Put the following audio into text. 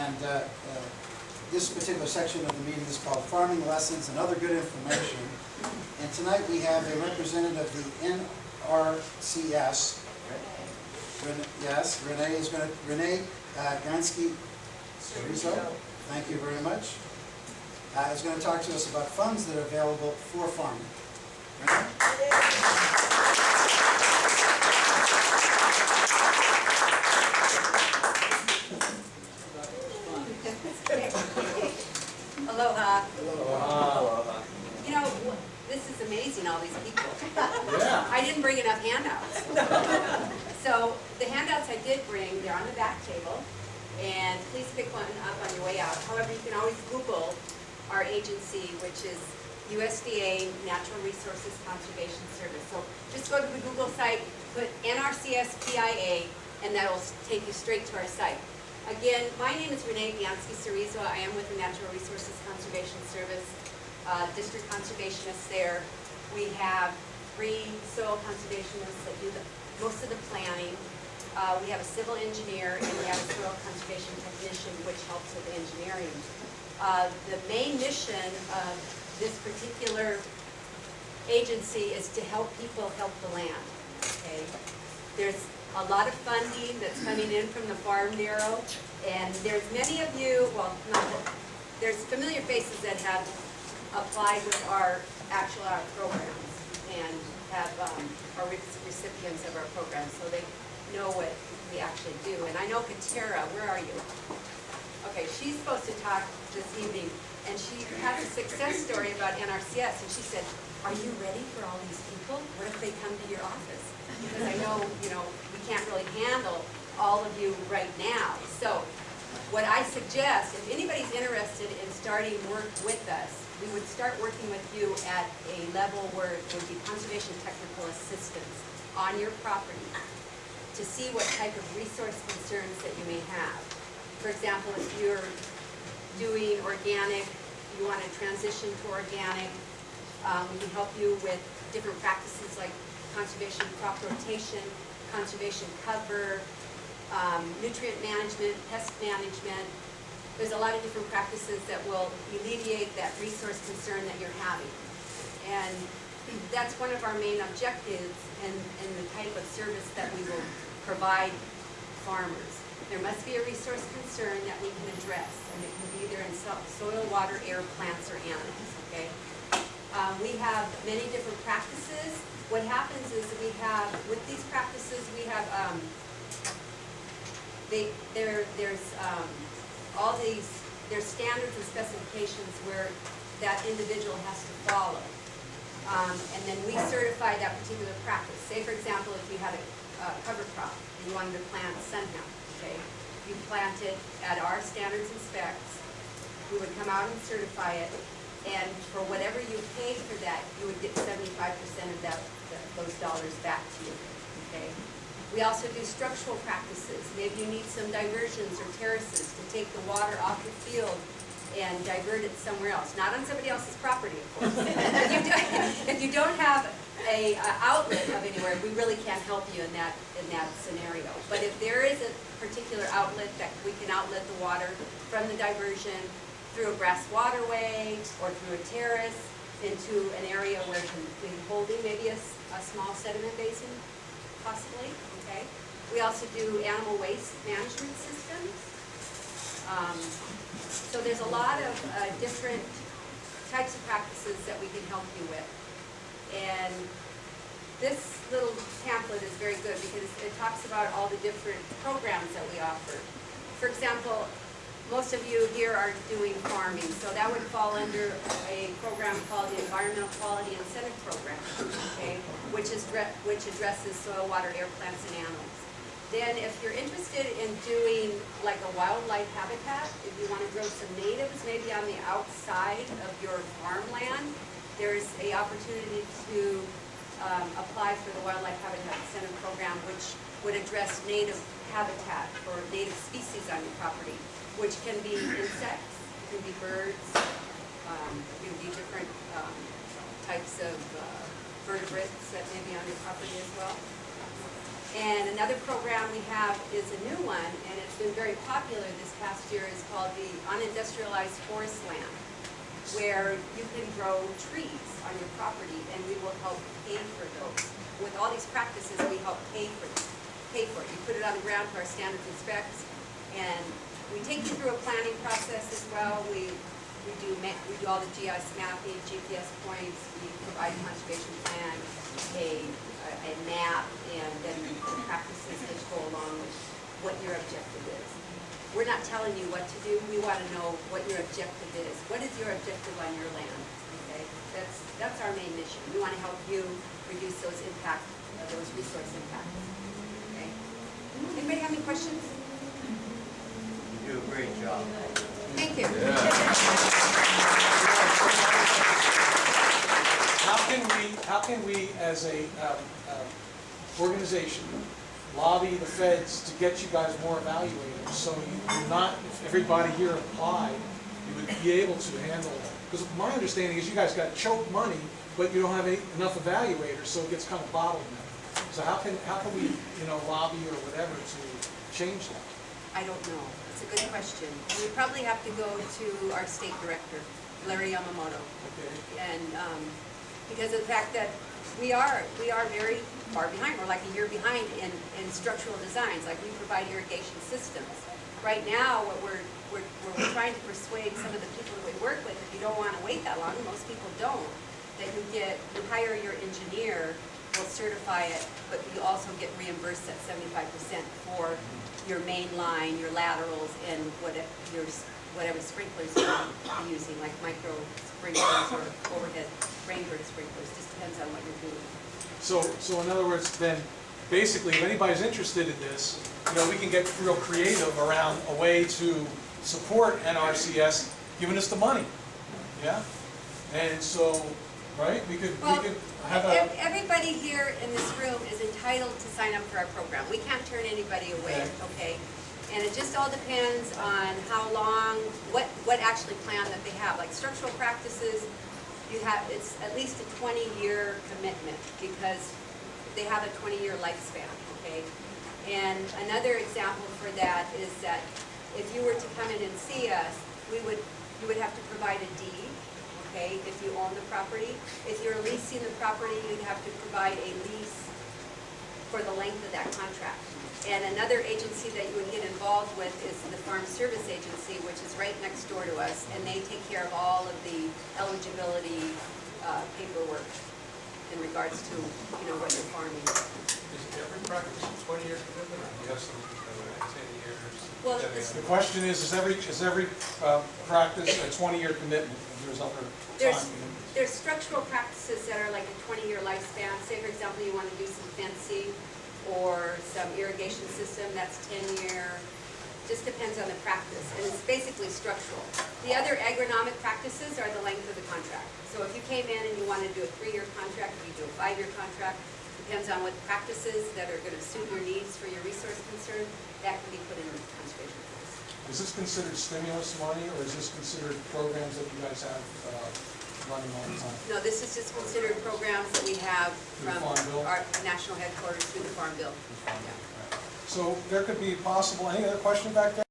And this particular section of the meeting is called Farming Lessons and Other Good Information. And tonight we have a representative of the NRCS. Yes, Renee Gansky-Cerizo. Thank you very much. Is going to talk to us about funds that are available for farming. Renee? Aloha. Aloha. You know, this is amazing, all these people. Yeah. I didn't bring enough handouts. So the handouts I did bring, they're on the back table, and please pick one up on your way out. However, you can always Google our agency, which is USDA Natural Resources Conservation Service. So just go to the Google site, put NRCS-PIA, and that'll take you straight to our site. Again, my name is Renee Gansky-Cerizo. I am with the Natural Resources Conservation Service, district conservationist there. We have 3 soil conservationists that do most of the planning. We have a civil engineer, and we have a soil conservation technician, which helps with engineering. The main mission of this particular agency is to help people help the land. Okay, there's a lot of funding that's coming in from the Farm Bureau, and there's many of you, well, there's familiar faces that have applied with our programs and have are recipients of our programs, so they know what we actually do. And I know Katera, where are you? Okay, she's supposed to talk this evening, and she has a success story about NRCS, and she said, "Are you ready for all these people? What if they come to your office?" Because I know, we can't really handle all of you right now. So what I suggest, if anybody's interested in starting work with us, we would start working with you at a level where it would be conservation technical assistance on your property to see what type of resource concerns that you may have. For example, if you're doing organic, you want to transition to organic, we can help you with different practices like conservation crop rotation, conservation cover, nutrient management, pest management. There's a lot of different practices that will alleviate that resource concern that you're having. And that's one of our main objectives and the type of service that we will provide farmers. There must be a resource concern that we can address, and it can be either in soil, water, air, plants, or animals, okay? We have many different practices. What happens is with these practices, we have, there's standards and specifications where that individual has to follow. And then we certify that particular practice. Say, for example, if you had a cover crop and you wanted to plant sunhemp, okay? You plant it at our standards and specs. We would come out and certify it, and for whatever you paid for that, you would get 75% of those dollars back to you, okay? We also do structural practices. Maybe you need some diversions or terraces to take the water off the field and divert it somewhere else, not on somebody else's property, of course. If you don't have a outlet of anywhere, we really can't help you in that scenario. But if there is a particular outlet that we can outlet the water from the diversion through a grass waterway or through a terrace into an area where it can be holding maybe a small sediment basin, possibly, okay? We also do animal waste management systems. So there's a lot of different types of practices that we can help you with. And this little pamphlet is very good because it talks about all the different programs that we offer. For example, most of you here are doing farming, so that would fall under a program called the Environmental Quality Incentive Program, okay, which addresses soil, water, air, plants, and animals. Then if you're interested in doing like a wildlife habitat, if you want to grow some natives maybe on the outside of your farmland, there's an opportunity to apply for the Wildlife Habitat Incentive Program, which would address native habitat for native species on your property, which can be insects, it can be birds, it can be different types of vertebrates that may be on your property as well. And another program we have is a new one, and it's been very popular this past year, is called the Unindustrialized Forest Land, where you can grow trees on your property, and we will help pay for those. With all these practices, we help pay for it. You put it on the ground for our standards and specs, and we take you through a planning process as well. We do all the GIS mapping, GPS points, we provide a conservation plan, a map, and then the practices that go along with what your objective is. We're not telling you what to do, we want to know what your objective is. What is your objective on your land? Okay, that's our main mission. We want to help you reduce those those resource impacts. Okay. Anybody have any questions? You do a great job. Thank you. How can we as a organization lobby the feds to get you guys more evaluators, so you're not, if everybody here applied, you would be able to handle it? Because my understanding is you guys got choke money, but you don't have enough evaluators, so it gets kind of bottlenecked. So how can we, lobby or whatever to change that? I don't know. It's a good question. We probably have to go to our state director, Larry Yamamoto. Okay. And because of the fact that we are very far behind. We're like a year behind in structural designs. Like, we provide irrigation systems. Right now, what we're trying to persuade some of the people that we work with, if you don't want to wait that long, most people don't, that you hire your engineer, will certify it, but you also get reimbursed at 75% for your main line, your laterals, and whatever sprinklers you're using, like micro sprinklers or overhead rainbird sprinklers. Just depends on what you're doing. So in other words, then, basically, if anybody's interested in this, we can get real creative around a way to support NRCS giving us the money. Yeah? And so, right, we could have everybody here in this room is entitled to sign up for our program. We can't turn anybody away, okay? And it just all depends on how long, what actually plan that they have. Like structural practices, it's at least a 20-year commitment, because they have a 20-year lifespan, okay? And another example for that is that if you were to come in and see us, you would have to provide a deed, okay, if you own the property. If you're leasing the property, you'd have to provide a lease for the length of that contract. And another agency that you would get involved with is the Farm Service Agency, which is right next door to us, and they take care of all of the eligibility paperwork in regards to, what you're farming. Is every practice a 20-year commitment, or do you have some 10 years? Well, The question is every practice a 20-year commitment? There's other time. There's structural practices that are like a 20-year lifespan. Say, for example, you want to do some fencing or some irrigation system, that's 10-year. Just depends on the practice, and it's basically structural. The other agronomic practices are the length of the contract. So if you came in and you wanted to do a 3-year contract, or you do a 5-year contract, depends on what practices that are going to suit your needs for your resource concern, that can be put in the conservation plan. Is this considered stimulus money, or is this considered programs that you guys have running all the time? No, this is just considered programs that we have Through from the Farm Bill? our national headquarters through the Farm Bill. Yeah. So there could be possible, any other question back there?